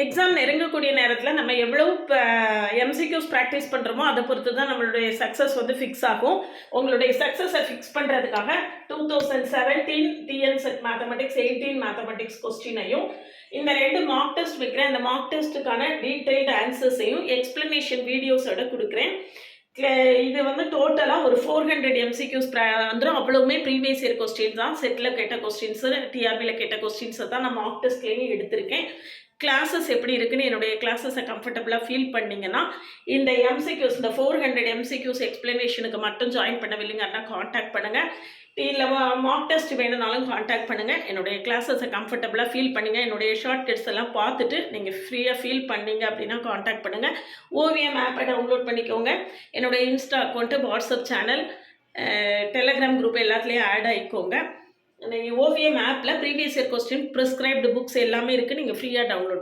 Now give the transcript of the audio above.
Exam நெருங்கக்கூடிய நேரத்தில் நம்ம எவ்வளோ எம்சிக்யூஸ் ப்ராக்டிஸ் பண்ணுறோமோ அதை பொறுத்து தான் நம்மளுடைய சக்ஸஸ் வந்து ஃபிக்ஸ் ஆகும். உங்களுடைய சக்ஸஸை ஃபிக்ஸ் பண்ணுறதுக்காக 2017 டிஎன்செட் மேத்தமெட்டிக்ஸ் 18 மேத்தமெட்டிக்ஸ் கொஸ்டினையும் இந்த 2 மார்க் டெஸ்ட் வைக்கிறேன். அந்த மார்க் டெஸ்ட்டுக்கான டீட்டெயில்டு ஆன்சர்ஸையும் எக்ஸ்பிளனேஷன் வீடியோஸோட கொடுக்குறேன். இது வந்து டோட்டலாக ஒரு 400 எம்சிக்யூஸ் வந்துடும். அவ்வளவுமே ப்ரீவியஸ் இயர் கொஸ்டின்ஸ் தான். செட்டில் கேட்ட கொஸ்டின்ஸு, டிஆர்பியில் கேட்ட கொஸ்டின்ஸை தான் நான் மார்க் டெஸ்ட்லேயும் எடுத்திருக்கேன். கிளாஸஸ் எப்படி இருக்குன்னு என்னுடைய கிளாஸஸை கம்ஃபர்டபுளாக ஃபீல் பண்ணிங்கன்னா இந்த எம்சிக்யூஸ், இந்த 400 எம்சிக்யூஸ் எக்ஸ்பிளனேஷனுக்கு மட்டும் ஜாயின் பண்ணவில்லைங்கன்னா காண்டாக்ட் பண்ணுங்கள். இல்லை மார்க் டெஸ்ட் வேணுனாலும் காண்டாக்ட் பண்ணுங்கள். என்னுடைய கிளாஸஸை கம்ஃபர்டபுளாக ஃபீல் பண்ணுங்கள். என்னுடைய ஷார்ட் கட்ஸ் எல்லாம் பார்த்துட்டு நீங்கள் ஃப்ரீயாக ஃபீல் பண்ணீங்க அப்படின்னா காண்டாக்ட் பண்ணுங்கள். ஓவியம் ஆப்பை டவுன்லோட் பண்ணிக்கோங்க. என்னுடைய Insta account, WhatsApp channel, Telegram group எல்லாத்துலேயும் ஆட் ஆகிக்கோங்க. நீங்கள் ஓவியம் ஆப்பில் previous year question, prescribed books எல்லாமே இருக்குது. நீங்கள் ஃப்ரீயாக டவுன்லோட்